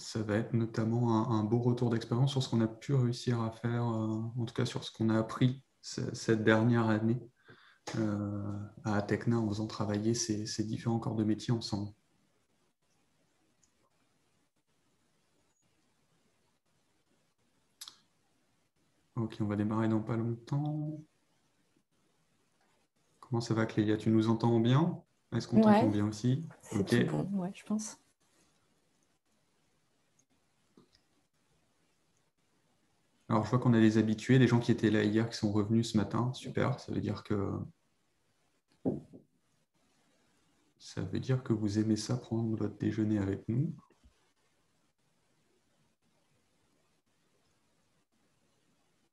ça va être notamment un beau retour d'expérience sur ce qu'on a pu réussir à faire, en tout cas sur ce qu'on a appris cette dernière année à Atecna en faisant travailler ces différents corps de métier ensemble. Ok, on va démarrer dans pas longtemps. Comment ça va, Clélia? Tu nous entends bien? Est-ce qu'on t'entend bien aussi? C'est tout bon, ouais, je pense. Alors, je vois qu'on a des habitués, des gens qui étaient là hier, qui sont revenus ce matin. Super, ça veut dire que vous aimez ça, prendre votre déjeuner avec nous.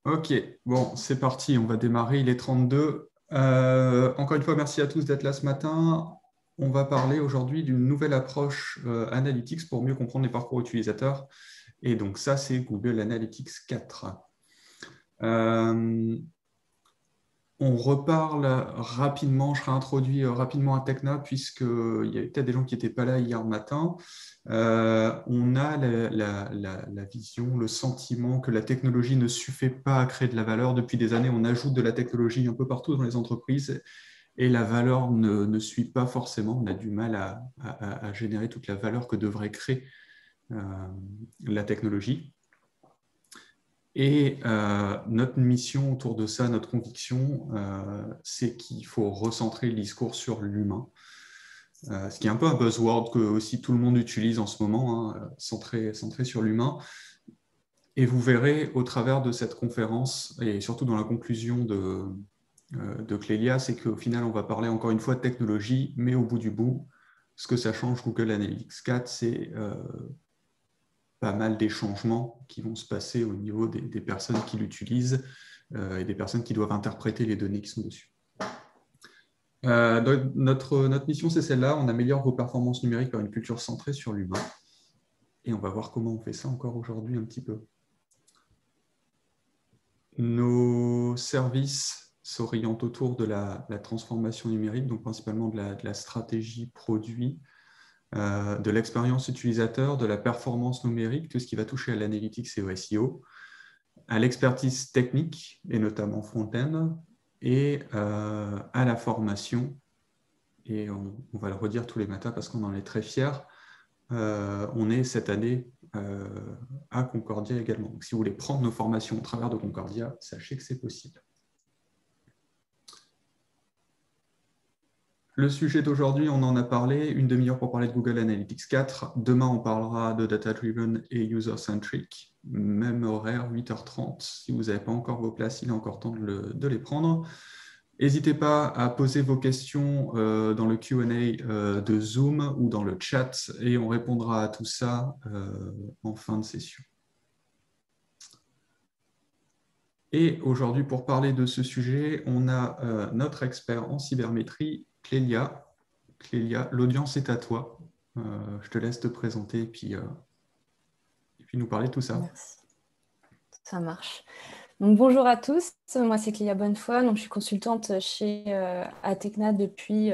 Ok, bon, c'est parti, on va démarrer, il est 32. Encore une fois, merci à tous d'être là ce matin. On va parler aujourd'hui d'une nouvelle approche Analytics pour mieux comprendre les parcours utilisateurs. Et donc ça, c'est Google Analytics 4. On reparle rapidement, je réintroduis rapidement Atecna, puisqu'il y avait peut-être des gens qui n'étaient pas là hier matin. On a la vision, le sentiment que la technologie ne suffit pas à créer de la valeur. Depuis des années, on ajoute de la technologie un peu partout dans les entreprises et la valeur ne suit pas forcément. On a du mal à générer toute la valeur que devrait créer la technologie. Et notre mission autour de ça, notre conviction, c'est qu'il faut recentrer le discours sur l'humain. Ce qui est un peu un buzzword que aussi tout le monde utilise en ce moment, hein, centré sur l'humain. Et vous verrez au travers de cette conférence, et surtout dans la conclusion de Clélia, c'est qu'au final, on va parler encore une fois de technologie, mais au bout du bout, ce que ça change Google Analytics 4, c'est pas mal des changements qui vont se passer au niveau des personnes qui l'utilisent et des personnes qui doivent interpréter les données qui sont dessus. Notre mission, c'est celle-là. On améliore vos performances numériques par une culture centrée sur l'humain. Et on va voir comment on fait ça encore aujourd'hui un petit peu. Nos services s'orientent autour de la transformation numérique, donc principalement de la stratégie produit, de l'expérience utilisateur, de la performance numérique, tout ce qui va toucher à l'analytics et au SEO, à l'expertise technique, et notamment front-end, et à la formation. Et on va le redire tous les matins parce qu'on en est très fiers. On est cette année à Concordia également. Donc, si vous voulez prendre nos formations au travers de Concordia, sachez que c'est possible. Le sujet d'aujourd'hui, on en a parlé, une demi-heure pour parler de Google Analytics 4. Demain, on parlera de data-driven et user-centric. Même horaire, 8h30. Si vous n'avez pas encore vos places, il est encore temps de les prendre. N'hésitez pas à poser vos questions dans le Q&A de Zoom ou dans le chat et on répondra à tout ça en fin de session. Et aujourd'hui, pour parler de ce sujet, on a notre expert en cybermétrie, Clélia. Clélia, l'audience est à toi. Je te laisse te présenter et puis nous parler de tout ça. Merci. Ça marche. Donc, bonjour à tous, moi c'est Clélia Bonnefoy, donc je suis consultante chez Atecna depuis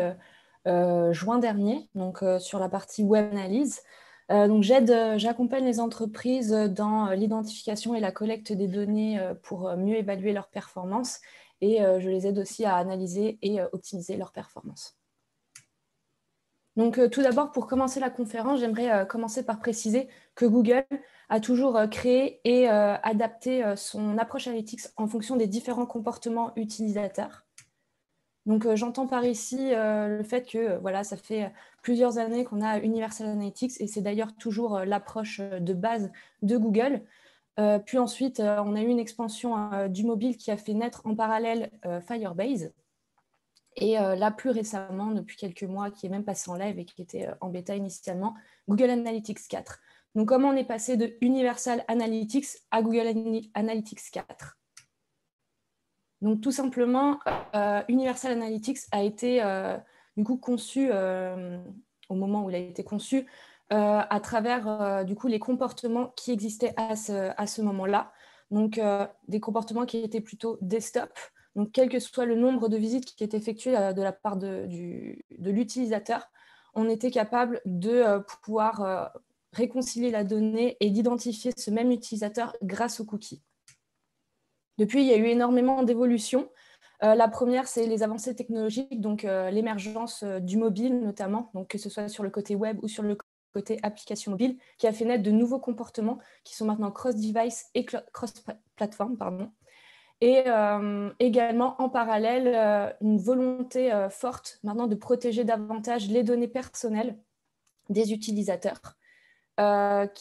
juin dernier, donc sur la partie web analyse. Donc j'accompagne les entreprises dans l'identification et la collecte des données pour mieux évaluer leurs performances et je les aide aussi à analyser et optimiser leurs performances. Donc tout d'abord, pour commencer la conférence, j'aimerais commencer par préciser que Google a toujours créé et adapté son approche analytics en fonction des différents comportements utilisateurs. Donc j'entends par ici le fait que voilà, ça fait plusieurs années qu'on a Universal Analytics et c'est d'ailleurs toujours l'approche de base de Google. Puis ensuite, on a eu une expansion du mobile qui a fait naître en parallèle Firebase. Et là, plus récemment, depuis quelques mois, qui est même passé en live et qui était en bêta initialement, Google Analytics 4. Donc, comment on est passé de Universal Analytics à Google Analytics 4? Donc, tout simplement, Universal Analytics a été du coup conçu, au moment où il a été conçu, à travers du coup, les comportements qui existaient à ce moment-là. Donc, des comportements qui étaient plutôt desktop. Donc, quel que soit le nombre de visites qui est effectué de la part de l'utilisateur, on était capable de pouvoir réconcilier la donnée et d'identifier ce même utilisateur grâce aux cookies. Depuis, il y a eu énormément d'évolutions. La première, c'est les avancées technologiques, donc l'émergence du mobile notamment, donc que ce soit sur le côté web ou sur le côté application mobile, qui a fait naître de nouveaux comportements qui sont maintenant cross-device et cross-platform, pardon. Et également, en parallèle, une volonté forte maintenant de protéger davantage les données personnelles des utilisateurs. Donc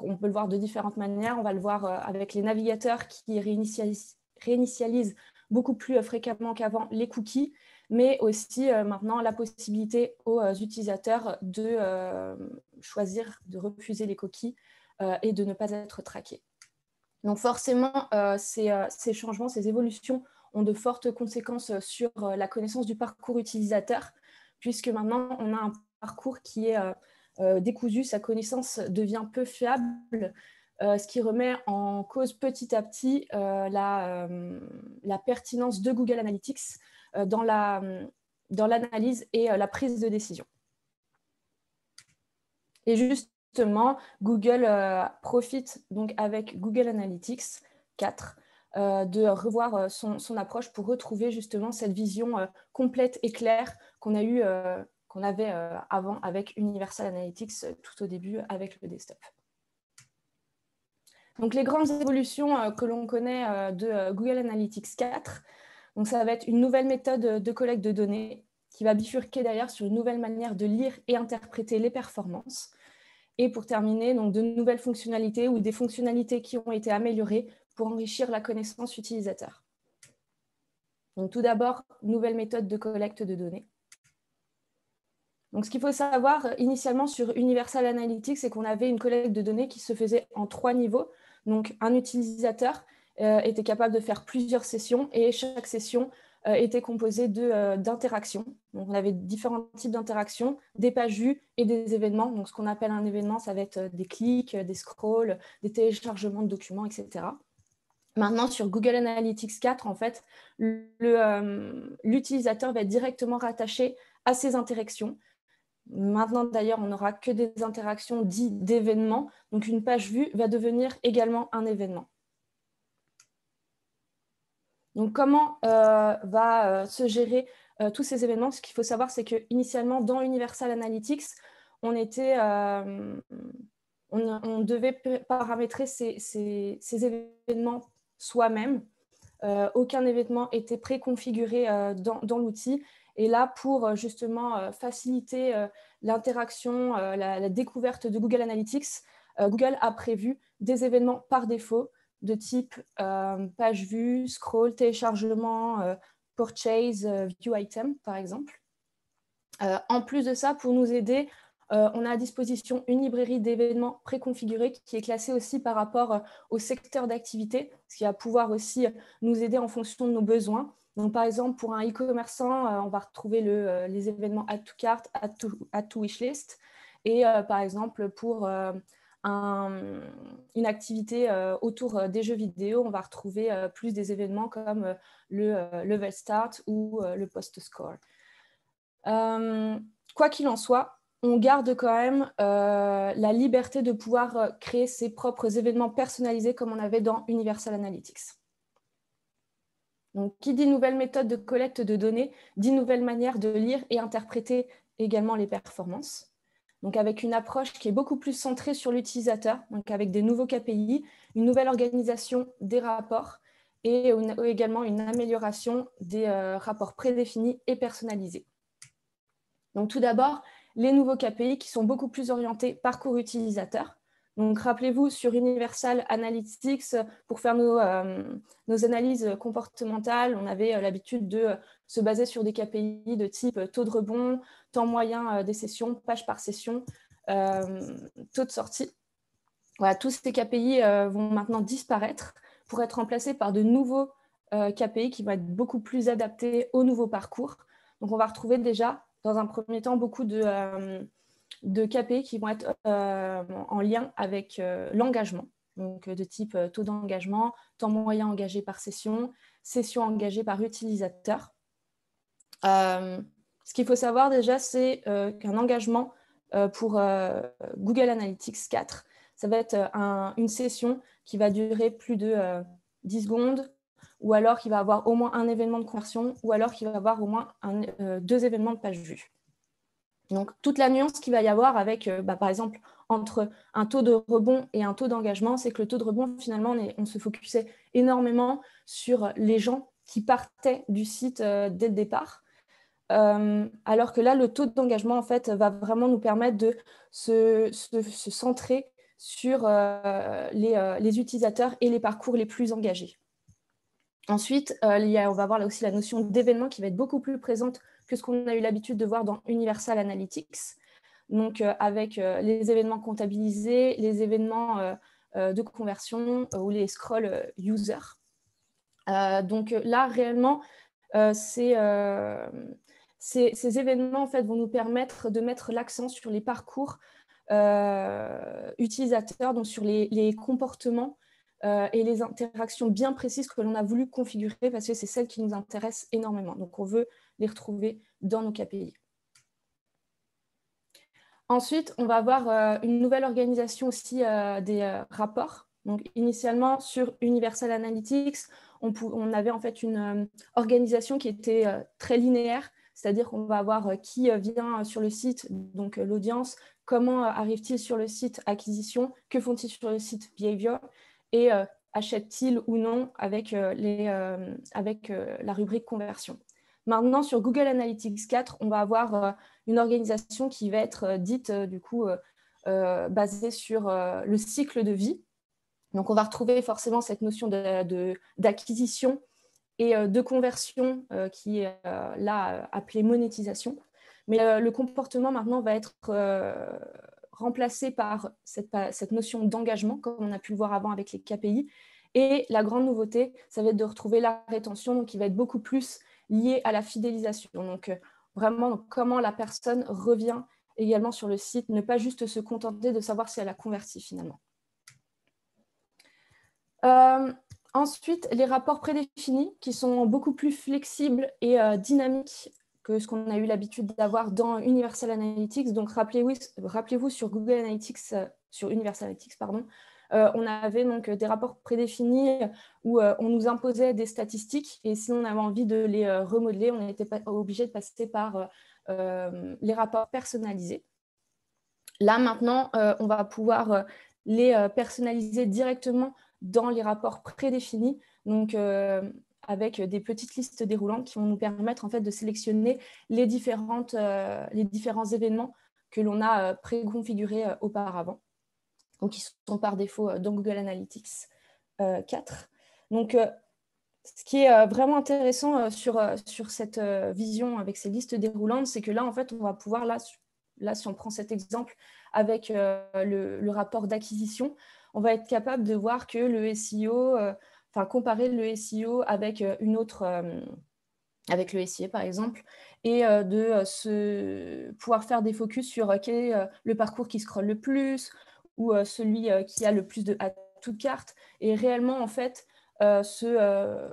on peut le voir de différentes manières. On va le voir avec les navigateurs qui réinitialisent beaucoup plus fréquemment qu'avant les cookies, mais aussi maintenant la possibilité aux utilisateurs de choisir de refuser les cookies et de ne pas être traqués. Donc forcément, ces changements, ces évolutions ont de fortes conséquences sur la connaissance du parcours utilisateur, puisque maintenant, on a un parcours qui est décousu, sa connaissance devient peu fiable, ce qui remet en cause petit à petit la pertinence de Google Analytics dans l'analyse et la prise de décision. Et justement, Google profite donc avec Google Analytics 4 de revoir son approche pour retrouver justement cette vision complète et claire qu'on avait avant avec Universal Analytics tout au début avec le desktop. Donc les grandes évolutions que l'on connaît de Google Analytics 4, donc ça va être une nouvelle méthode de collecte de données qui va bifurquer d'ailleurs sur une nouvelle manière de lire et interpréter les performances. Et pour terminer, donc de nouvelles fonctionnalités ou des fonctionnalités qui ont été améliorées pour enrichir la connaissance utilisateur. Donc tout d'abord, nouvelle méthode de collecte de données. Donc ce qu'il faut savoir initialement sur Universal Analytics, c'est qu'on avait une collecte de données qui se faisait en 3 niveaux. Donc un utilisateur était capable de faire plusieurs sessions et chaque session était composée d'interactions. Donc on avait différents types d'interactions, des pages vues et des événements. Donc ce qu'on appelle un événement, ça va être des clics, des scrolls, des téléchargements de documents, etc. Maintenant, sur Google Analytics 4, en fait, l'utilisateur va être directement rattaché à ces interactions. Maintenant, d'ailleurs, on n'aura que des interactions dites d'événements. Donc, une page vue va devenir également un événement. Donc, comment va se gérer tous ces événements? Ce qu'il faut savoir, c'est qu'initialement, dans Universal Analytics, on devait paramétrer ces événements soi-même. Aucun événement était préconfiguré dans l'outil. Et là, pour justement faciliter l'interaction, la découverte de Google Analytics, Google a prévu des événements par défaut de type page vue, scroll, téléchargement, purchase, view item, par exemple. En plus de ça, pour nous aider, on a à disposition une librairie d'événements préconfigurés qui est classée aussi par rapport au secteur d'activité, ce qui va pouvoir aussi nous aider en fonction de nos besoins. Donc, par exemple, pour un e-commerçant, on va retrouver les événements add to cart, add to wishlist. Et par exemple, pour une activité autour des jeux vidéo, on va retrouver plus des événements comme le level start ou le post score. Quoi qu'il en soit, on garde quand même la liberté de pouvoir créer ses propres événements personnalisés comme on avait dans Universal Analytics. Donc, qui dit nouvelle méthode de collecte de données, dit nouvelle manière de lire et interpréter également les performances. Donc, avec une approche qui est beaucoup plus centrée sur l'utilisateur, donc avec des nouveaux KPI, une nouvelle organisation des rapports et également une amélioration des rapports prédéfinis et personnalisés. Donc, tout d'abord, les nouveaux KPI qui sont beaucoup plus orientés parcours utilisateur. Donc, rappelez-vous, sur Universal Analytics, pour faire nos analyses comportementales, on avait l'habitude de se baser sur des KPI de type taux de rebond, temps moyen des sessions, page par session, taux de sortie. Voilà, tous ces KPI vont maintenant disparaître pour être remplacés par de nouveaux KPI qui vont être beaucoup plus adaptés au nouveau parcours. Donc, on va retrouver déjà, dans un premier temps, beaucoup de KPI qui vont être en lien avec l'engagement, donc de type taux d'engagement, temps moyen engagé par session, session engagée par utilisateur. Ce qu'il faut savoir déjà, c'est qu'un engagement pour Google Analytics 4. Ça va être une session qui va durer plus de 10 secondes, ou alors qu'il va avoir au moins un événement de conversion, ou alors qu'il va avoir au moins 2 événements de page vue. Donc, toute la nuance qu'il va y avoir avec, par exemple, entre un taux de rebond et un taux d'engagement, c'est que le taux de rebond, finalement, on se focusait énormément sur les gens qui partaient du site dès le départ. Alors que là, le taux d'engagement, en fait, va vraiment nous permettre de se centrer sur les utilisateurs et les parcours les plus engagés. Ensuite, on va avoir là aussi la notion d'événement qui va être beaucoup plus présente que ce qu'on a eu l'habitude de voir dans Universal Analytics. Donc, avec les événements comptabilisés, les événements de conversion ou les scroll user. Donc là, réellement, ces événements en fait, vont nous permettre de mettre l'accent sur les parcours utilisateurs, donc sur les comportements et les interactions bien précises que l'on a voulu configurer parce que c'est celles qui nous intéressent énormément. Donc, on veut les retrouver dans nos KPI. Ensuite, on va avoir une nouvelle organisation aussi des rapports. Donc, initialement, sur Universal Analytics, on avait en fait une organisation qui était très linéaire, c'est-à-dire qu'on va avoir qui vient sur le site, donc l'audience, comment arrive-t-il sur le site acquisition, que font-ils sur le site behavior, et achètent-ils ou non avec, la rubrique conversion. Maintenant, sur Google Analytics 4, on va avoir une organisation qui va être dite, du coup, basée sur le cycle de vie. Donc, on va retrouver forcément cette notion d'acquisition et de conversion qui est là appelée monétisation. Mais le comportement, maintenant, va être remplacé par cette notion d'engagement, comme on a pu le voir avant avec les KPI. Et la grande nouveauté, ça va être de retrouver la rétention, donc qui va être beaucoup plus liée à la fidélisation. Donc, vraiment, comment la personne revient également sur le site, ne pas juste se contenter de savoir si elle a converti finalement. Ensuite, les rapports prédéfinis qui sont beaucoup plus flexibles et dynamiques que ce qu'on a eu l'habitude d'avoir dans Universal Analytics. Donc, rappelez-vous sur Google Analytics, sur Universal Analytics, pardon, on avait donc des rapports prédéfinis où on nous imposait des statistiques et si on avait envie de les remodeler, on n'était pas obligé de passer par les rapports personnalisés. Là, maintenant, on va pouvoir les personnaliser directement dans les rapports prédéfinis, donc avec des petites listes déroulantes qui vont nous permettre en fait, de sélectionner les différents événements que l'on a préconfigurés auparavant, donc qui sont par défaut dans Google Analytics 4. Donc, ce qui est vraiment intéressant sur cette vision avec ces listes déroulantes, c'est que là, en fait, on va pouvoir, là, si on prend cet exemple avec le rapport d'acquisition, on va être capable de voir que le SEO, comparer le SEO avec avec le SIA par exemple, et de pouvoir faire des focus sur quel est le parcours qui scrolle le plus ou celui qui a le plus de atouts de carte, et réellement en fait se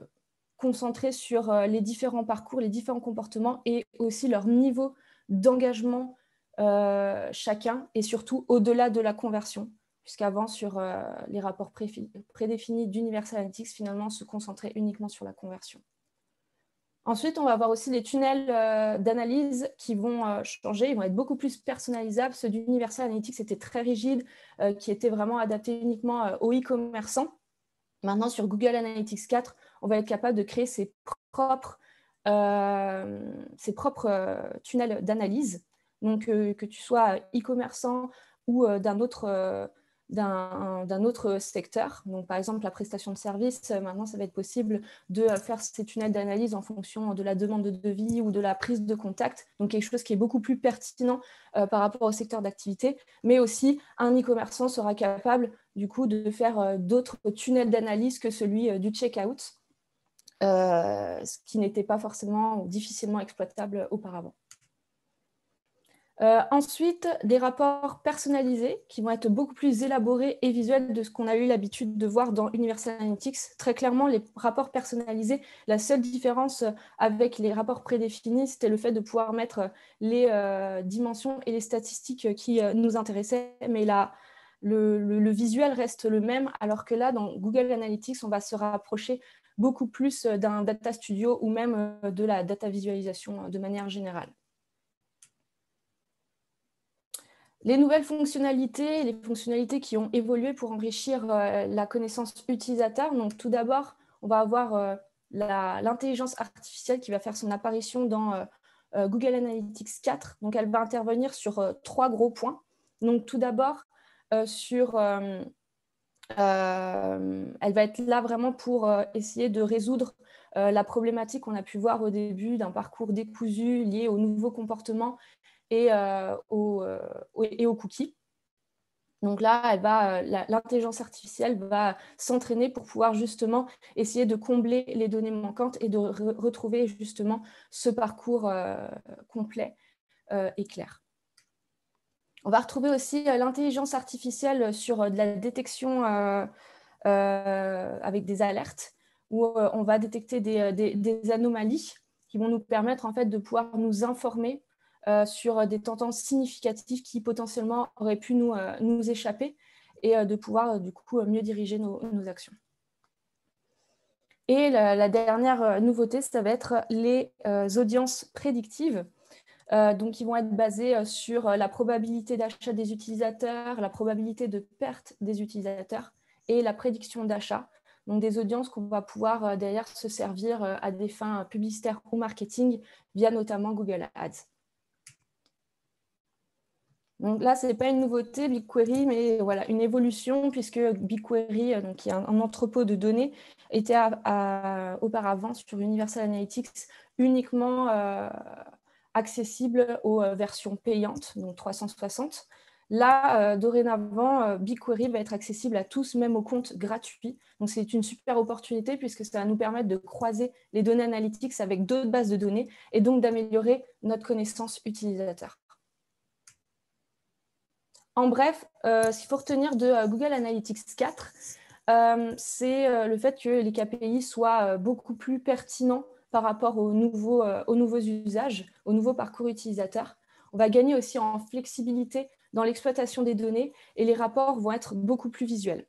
concentrer sur les différents parcours, les différents comportements et aussi leur niveau d'engagement chacun, et surtout au-delà de la conversion, puisqu'avant, sur les rapports prédéfinis d'Universal Analytics, finalement, on se concentrait uniquement sur la conversion. Ensuite, on va avoir aussi les tunnels d'analyse qui vont changer, ils vont être beaucoup plus personnalisables. Ceux d'Universal Analytics étaient très rigides, qui étaient vraiment adaptés uniquement aux e-commerçants. Maintenant, sur Google Analytics 4, on va être capable de créer ses propres tunnels d'analyse. Donc, que tu sois e-commerçant ou d'un autre secteur. Donc, par exemple, la prestation de service, maintenant, ça va être possible de faire ces tunnels d'analyse en fonction de la demande de devis ou de la prise de contact. Donc, quelque chose qui est beaucoup plus pertinent par rapport au secteur d'activité. Mais aussi, un e-commerçant sera capable, du coup, de faire d'autres tunnels d'analyse que celui du checkout, ce qui n'était pas forcément ou difficilement exploitable auparavant. Ensuite, des rapports personnalisés qui vont être beaucoup plus élaborés et visuels de ce qu'on a eu l'habitude de voir dans Universal Analytics. Très clairement, les rapports personnalisés, la seule différence avec les rapports prédéfinis, c'était le fait de pouvoir mettre les dimensions et les statistiques qui nous intéressaient, mais là, le visuel reste le même, alors que là, dans Google Analytics, on va se rapprocher beaucoup plus d'un data studio ou même de la data visualisation de manière générale. Les nouvelles fonctionnalités, les fonctionnalités qui ont évolué pour enrichir la connaissance utilisateur. Donc, tout d'abord, on va avoir l'intelligence artificielle qui va faire son apparition dans Google Analytics 4. Donc, elle va intervenir sur 3 gros points. Donc, tout d'abord, elle va être là vraiment pour essayer de résoudre la problématique qu'on a pu voir au début d'un parcours décousu lié aux nouveaux comportements et aux cookies. Donc là, l'intelligence artificielle va s'entraîner pour pouvoir justement essayer de combler les données manquantes et de retrouver justement ce parcours complet et clair. On va retrouver aussi l'intelligence artificielle sur de la détection avec des alertes, où on va détecter des anomalies qui vont nous permettre en fait, de pouvoir nous informer sur des tendances significatives qui potentiellement auraient pu nous échapper et de pouvoir du coup mieux diriger nos actions. Et la dernière nouveauté, ça va être les audiences prédictives. Donc, qui vont être basées sur la probabilité d'achat des utilisateurs, la probabilité de perte des utilisateurs et la prédiction d'achat. Donc, des audiences qu'on va pouvoir derrière se servir à des fins publicitaires ou marketing via notamment Google Ads. Donc là, ce n'est pas une nouveauté, BigQuery, mais voilà, une évolution, puisque BigQuery, donc, qui est un entrepôt de données, était auparavant sur Universal Analytics uniquement accessible aux versions payantes, donc 360. Là, dorénavant, BigQuery va être accessible à tous, même aux comptes gratuits. Donc, c'est une super opportunité puisque ça va nous permettre de croiser les données analytics avec d'autres bases de données et donc d'améliorer notre connaissance utilisateur. En bref, ce qu'il faut retenir de Google Analytics 4, c'est le fait que les KPI soient beaucoup plus pertinents par rapport aux nouveaux usages, aux nouveaux parcours utilisateurs. On va gagner aussi en flexibilité dans l'exploitation des données et les rapports vont être beaucoup plus visuels.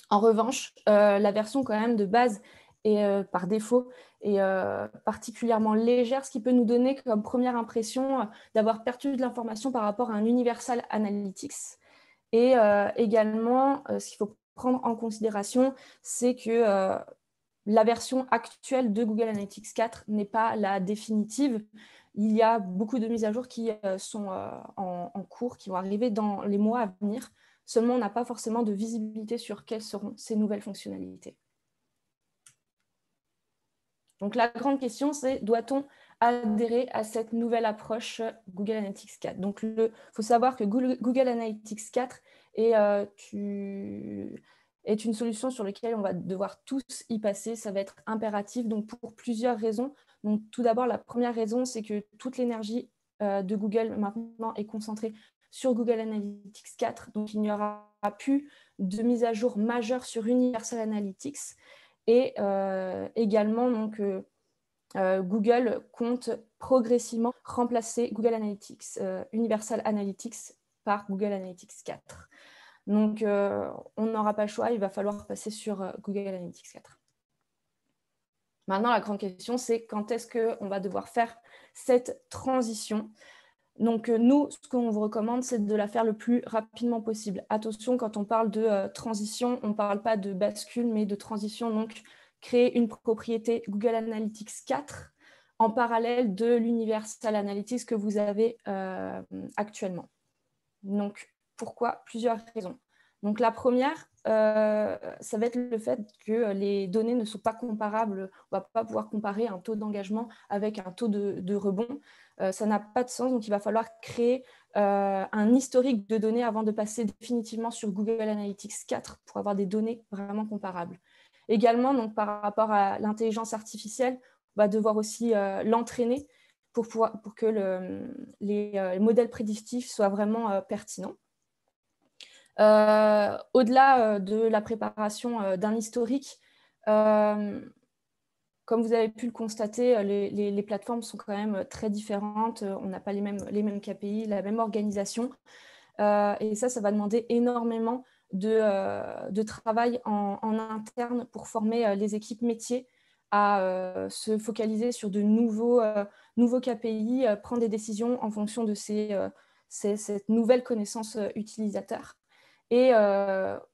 En revanche, la version quand même de base et par défaut est particulièrement légère, ce qui peut nous donner comme première impression d'avoir perdu de l'information par rapport à un Universal Analytics. Et également, ce qu'il faut prendre en considération, c'est que la version actuelle de Google Analytics 4 n'est pas la définitive. Il y a beaucoup de mises à jour qui sont en cours, qui vont arriver dans les mois à venir. Seulement, on n'a pas forcément de visibilité sur quelles seront ces nouvelles fonctionnalités. Donc, la grande question, c'est doit-on adhérer à cette nouvelle approche Google Analytics 4? Donc, il faut savoir que Google Analytics 4 est une solution sur laquelle on va devoir tous y passer. Ça va être impératif, donc pour plusieurs raisons. Donc, tout d'abord, la première raison, c'est que toute l'énergie de Google maintenant est concentrée sur Google Analytics 4. Donc, il n'y aura plus de mise à jour majeure sur Universal Analytics. Et également, donc, Google compte progressivement remplacer Google Analytics, Universal Analytics par Google Analytics 4. Donc, on n'aura pas le choix, il va falloir passer sur Google Analytics 4. Maintenant, la grande question, c'est quand est-ce qu'on va devoir faire cette transition? Donc, nous, ce qu'on vous recommande, c'est de la faire le plus rapidement possible. Attention, quand on parle de transition, on ne parle pas de bascule, mais de transition. Donc, créer une propriété Google Analytics 4 en parallèle de l'Universal Analytics que vous avez actuellement. Donc, pourquoi? Plusieurs raisons. Donc, la première, ça va être le fait que les données ne sont pas comparables. On ne va pas pouvoir comparer un taux d'engagement avec un taux de rebond. Ça n'a pas de sens. Donc, il va falloir créer un historique de données avant de passer définitivement sur Google Analytics 4 pour avoir des données vraiment comparables. Également, donc, par rapport à l'intelligence artificielle, on va devoir aussi l'entraîner pour que les modèles prédictifs soient vraiment pertinents. Au-delà de la préparation d'un historique, comme vous avez pu le constater, les plateformes sont quand même très différentes. On n'a pas les mêmes KPI, la même organisation. Et ça va demander énormément de travail en interne pour former les équipes métiers à se focaliser sur de nouveaux KPI, prendre des décisions en fonction de cette nouvelle connaissance utilisateur. Et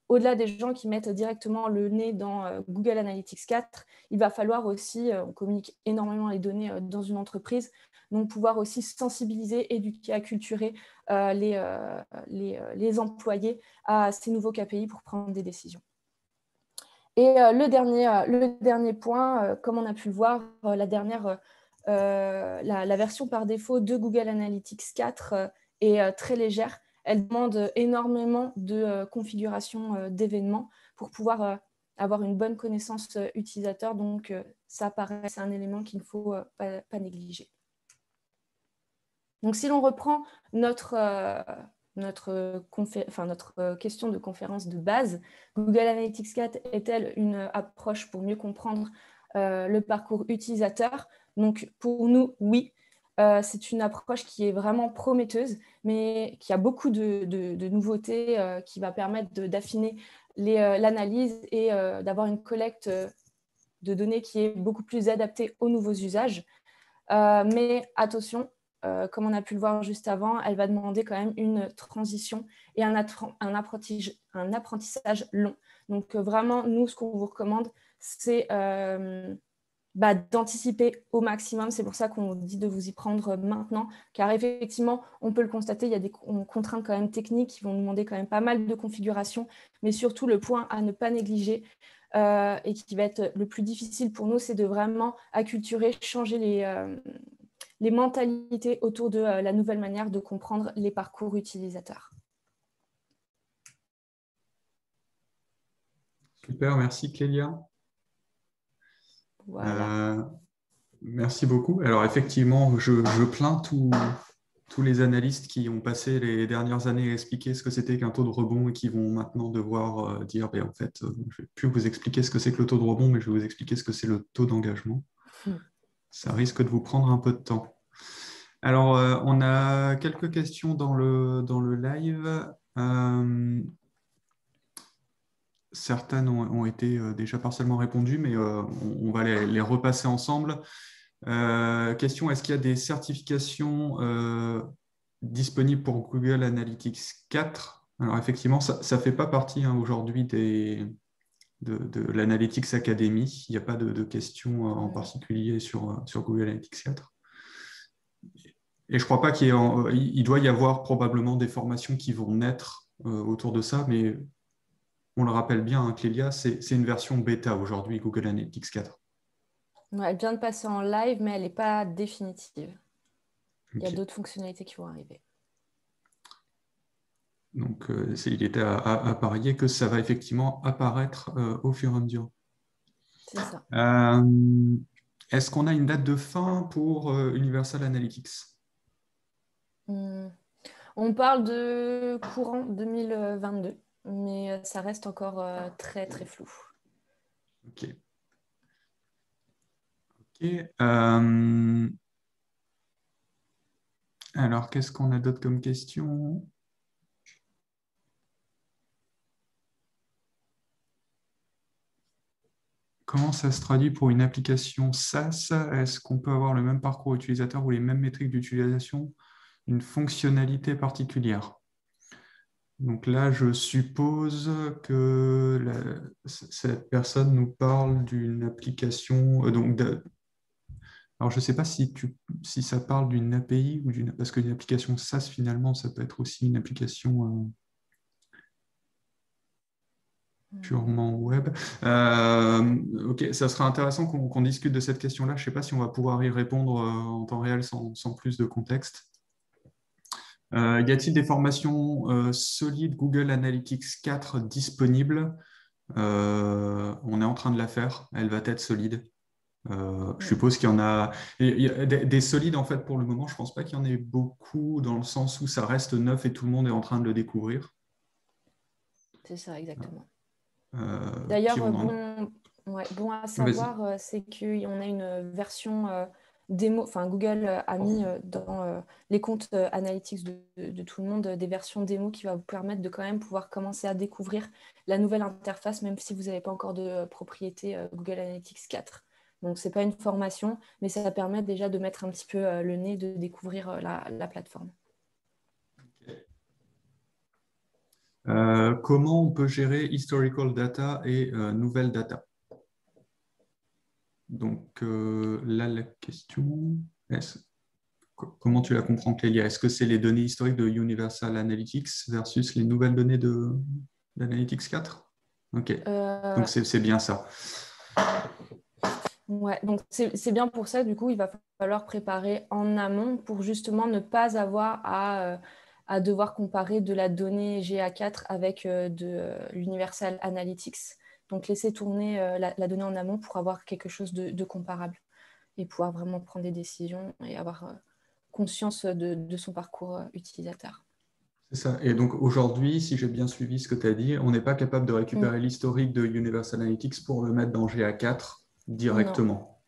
au-delà des gens qui mettent directement le nez dans Google Analytics 4, il va falloir aussi, on communique énormément les données dans une entreprise, donc pouvoir aussi sensibiliser, éduquer, acculturer les employés à ces nouveaux KPI pour prendre des décisions. Et le dernier point, comme on a pu le voir, la version par défaut de Google Analytics 4 est très légère. Elle demande énormément de configuration d'événements pour pouvoir avoir une bonne connaissance utilisateur. Donc, ça paraît, c'est un élément qu'il ne faut pas négliger. Donc, si l'on reprend notre question de conférence de base, Google Analytics 4 est-elle une approche pour mieux comprendre le parcours utilisateur? Donc, pour nous, oui. C'est une approche qui est vraiment prometteuse, mais qui a beaucoup de nouveautés, qui va permettre d'affiner l'analyse et d'avoir une collecte de données qui est beaucoup plus adaptée aux nouveaux usages. Mais attention, comme on a pu le voir juste avant, elle va demander quand même une transition et un apprentissage long. Donc vraiment, nous, ce qu'on vous recommande, c'est d'anticiper au maximum. C'est pour ça qu'on vous dit de vous y prendre maintenant, car effectivement, on peut le constater, il y a des contraintes quand même techniques qui vont demander quand même pas mal de configuration, mais surtout le point à ne pas négliger et qui va être le plus difficile pour nous, c'est de vraiment acculturer, changer les mentalités autour de la nouvelle manière de comprendre les parcours utilisateurs. Super, merci Clélia. Voilà. Merci beaucoup. Alors effectivement, je plains tous les analystes qui ont passé les dernières années à expliquer ce que c'était qu'un taux de rebond et qui vont maintenant devoir dire en fait, je ne vais plus vous expliquer ce que c'est que le taux de rebond, mais je vais vous expliquer ce que c'est le taux d'engagement. Ça risque de vous prendre un peu de temps. Alors, on a quelques questions dans le live. Certaines ont été déjà partiellement répondues, mais on va les repasser ensemble. Question, est-ce qu'il y a des certifications disponibles pour Google Analytics 4? Alors effectivement, ça ne fait pas partie aujourd'hui de l'Analytics Academy. Il n'y a pas de questions en particulier sur Google Analytics 4. Et je ne crois pas il doit y avoir probablement des formations qui vont naître autour de ça, mais on le rappelle bien, hein, Clélia, c'est une version bêta aujourd'hui, Google Analytics 4. Ouais, elle vient de passer en live, mais elle n'est pas définitive. Okay. Il y a d'autres fonctionnalités qui vont arriver. Donc, il était à parier que ça va effectivement apparaître au fur et à mesure. C'est ça. Est-ce qu'on a une date de fin pour Universal Analytics? On parle de courant 2022, mais ça reste encore très, très flou. OK. Alors, qu'est-ce qu'on a d'autre comme question? Comment ça se traduit pour une application SaaS? Est-ce qu'on peut avoir le même parcours utilisateur ou les mêmes métriques d'utilisation, une fonctionnalité particulière? Donc là, je suppose que cette personne nous parle d'une application. Alors, je ne sais pas si ça parle d'une API ou parce qu'une application SaaS, finalement, ça peut être aussi une application purement web. Ok, ça sera intéressant qu'on discute de cette question-là. Je ne sais pas si on va pouvoir y répondre en temps réel sans plus de contexte. Y a-t-il des formations solides Google Analytics 4 disponibles? On est en train de la faire. Elle va être solide. Je suppose qu'il y en a, il y a des solides en fait pour le moment. Je pense pas qu'il y en ait beaucoup dans le sens où ça reste neuf et tout le monde est en train de le découvrir. C'est ça, exactement. Puis D'ailleurs, on en... bon à Vas-y. savoir, c'est qu'on a une version démo, enfin Google a mis dans les comptes analytics de tout le monde des versions démo qui va vous permettre de quand même pouvoir commencer à découvrir la nouvelle interface, même si vous n'avez pas encore de propriété Google Analytics 4. Donc, ce n'est pas une formation, mais ça permet déjà de mettre un petit peu le nez, de découvrir la plateforme. Comment on peut gérer historical data et nouvelle data? Donc là, la question, comment tu la comprends, Clélia? Est-ce que c'est les données historiques de Universal Analytics versus les nouvelles données d'Analytics 4? Ok, donc c'est bien ça. Ouais, donc c'est bien pour ça, du coup, il va falloir préparer en amont pour justement ne pas avoir à devoir comparer de la donnée GA4 avec de l'Universal Analytics. Donc, laisser tourner la donnée en amont pour avoir quelque chose de comparable et pouvoir vraiment prendre des décisions et avoir conscience de son parcours utilisateur. C'est ça. Et donc aujourd'hui, si j'ai bien suivi ce que tu as dit, on n'est pas capable de Mm. récupérer l'historique de Universal Analytics pour le mettre dans GA4 Non, directement.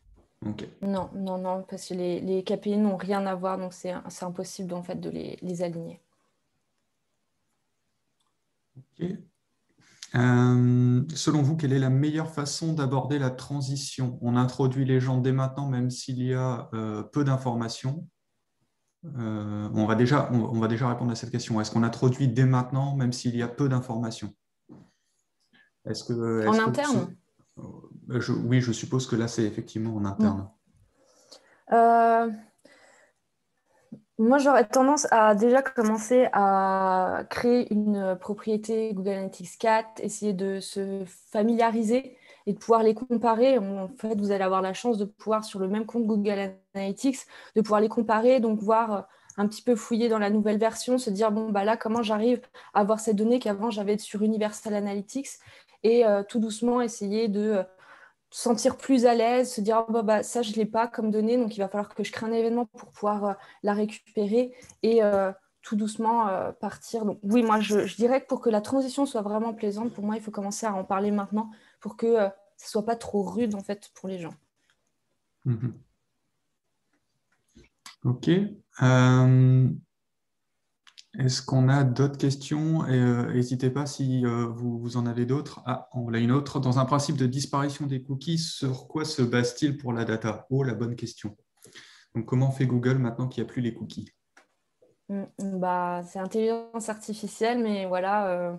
Ok. non, parce que les KPI n'ont rien à voir, donc c'est impossible en fait de les aligner. Ok. Selon vous, quelle est la meilleure façon d'aborder la transition? On introduit les gens dès maintenant, même s'il y a peu d'informations. On va déjà répondre à cette question. Est-ce qu'on introduit dès maintenant, même s'il y a peu d'informations? En Est-ce que interne? oui, je suppose que là, c'est effectivement en Mm. interne. Euh, Moi, j'aurais tendance à déjà commencer à créer une propriété Google Analytics 4, essayer de se familiariser et de pouvoir les comparer. En fait, vous allez avoir la chance de pouvoir, sur le même compte Google Analytics, de pouvoir les comparer, donc voir un petit peu fouiller dans la nouvelle version, se dire, bon, bah là, comment j'arrive à avoir ces données qu'avant j'avais sur Universal Analytics et tout doucement essayer de sentir plus à l'aise, se dire oh, bah, ça je ne l'ai pas comme donnée, donc il va falloir que je crée un événement pour pouvoir la récupérer et tout doucement partir. Donc oui, moi je dirais que pour que la transition soit vraiment plaisante, pour moi il faut commencer à en parler maintenant pour que ce ne soit pas trop rude en fait pour les gens. Mhm. Ok. Est-ce qu'on a d'autres questions? Et n'hésitez pas si vous en avez d'autres. Ah, on a une autre. Dans un principe de disparition des cookies, sur quoi se base-t-il pour la data? Oh, la bonne question. Donc, comment fait Google maintenant qu'il n'y a plus les cookies? Bah, c'est intelligence artificielle, mais voilà,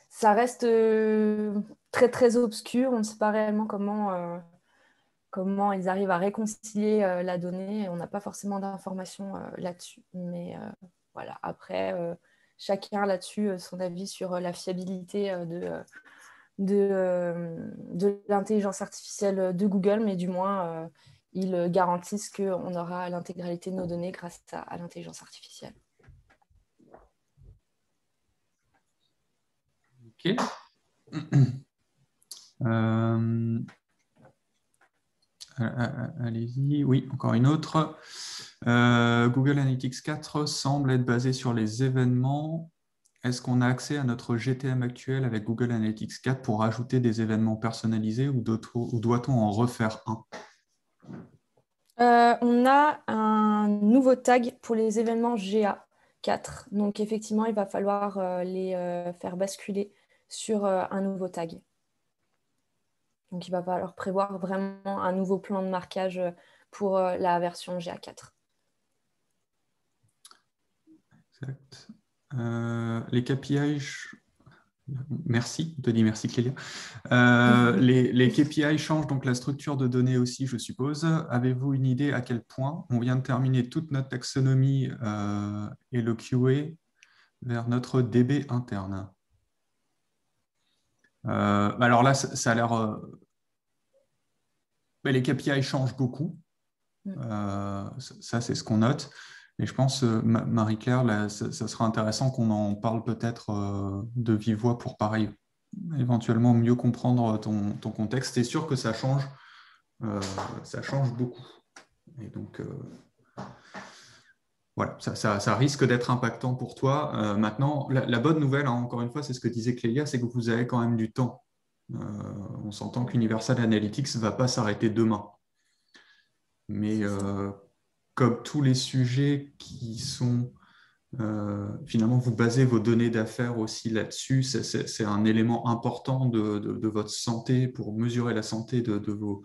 ça reste très très obscur. On ne sait pas réellement comment ils arrivent à réconcilier la donnée. On n'a pas forcément d'informations là-dessus. Mais voilà, après, chacun là-dessus, son avis sur la fiabilité de l'intelligence artificielle de Google, mais du moins, ils garantissent qu'on aura l'intégralité de nos données grâce à l'intelligence artificielle. Ok. Euh, allez-y. Oui, encore une autre. Google Analytics 4 semble être basé sur les événements. Est-ce qu'on a accès à notre GTM actuel avec Google Analytics 4 pour ajouter des événements personnalisés ou doit-on en refaire un? On a un nouveau tag pour les événements GA4. Donc, effectivement, il va falloir les faire basculer sur un nouveau tag. Donc, il va falloir prévoir vraiment un nouveau plan de marquage pour la version GA4. Exact. Les KPI, merci, on te dit merci Clélia. Les KPI changent donc la structure de données aussi, je suppose. Avez-vous une idée à quel point on vient de terminer toute notre taxonomie et le QA vers notre DB interne? Alors là, ça a l'air... les KPI changent beaucoup. Ça, c'est ce qu'on note. Et je pense, Marie-Claire, ça sera intéressant qu'on en parle peut-être de vive voix pour pareil, éventuellement mieux comprendre ton contexte. C'est sûr que ça change ça change beaucoup. Et donc, voilà, ça risque d'être impactant pour toi. Maintenant, la bonne nouvelle, hein, encore une fois, c'est ce que disait Clélia, c'est que vous avez quand même du temps. On s'entend qu'Universal Analytics ne va pas s'arrêter demain. Mais comme tous les sujets qui sont... finalement, vous basez vos données d'affaires aussi là-dessus. C'est un élément important de votre santé pour mesurer la santé de vos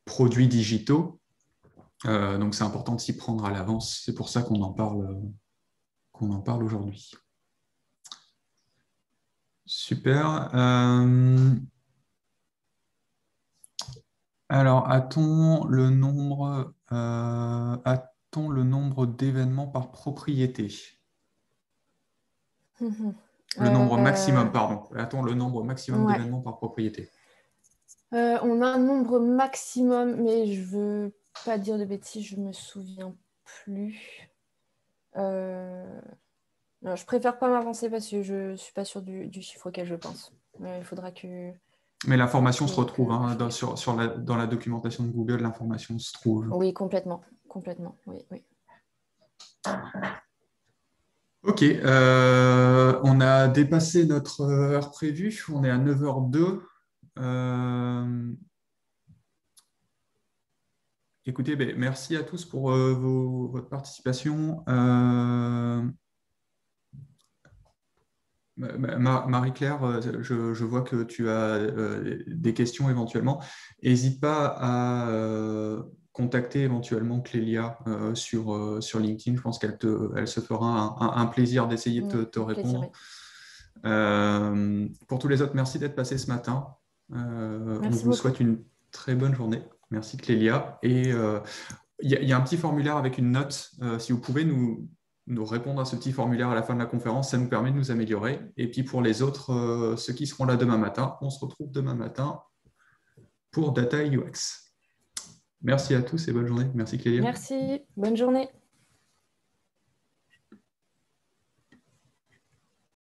produits digitaux. Donc, c'est important de s'y prendre à l'avance. C'est pour ça qu'on en parle aujourd'hui. Super. Alors, a-t-on le nombre d'événements par propriété? Le nombre maximum, pardon. A-t-on le nombre maximum d'événements par propriété? On a un nombre maximum, mais je veux pas dire de bêtises, je me souviens plus. Non, je préfère pas m'avancer parce que je suis pas sûre du chiffre auquel je pense. Il faudra que... Mais l'information se retrouve hein, dans la documentation de Google, l'information se trouve. Oui, complètement. Oui. Ok, on a dépassé notre heure prévue, on est à 9h02. Écoutez, merci à tous pour votre participation. Marie-Claire, je vois que tu as des questions éventuellement. N'hésite pas à contacter éventuellement Clélia sur LinkedIn. Je pense elle se fera un plaisir d'essayer de te répondre. Pour tous les autres, merci d'être passé ce matin. On vous souhaite une très bonne journée. Merci Clélia. Et il y a un petit formulaire avec une note. Si vous pouvez nous répondre à ce petit formulaire à la fin de la conférence, ça nous permet de nous améliorer. Et puis pour les autres, ceux qui seront là demain matin, on se retrouve demain matin pour Data UX. Merci à tous et bonne journée. Merci Clélia. Merci, bonne journée.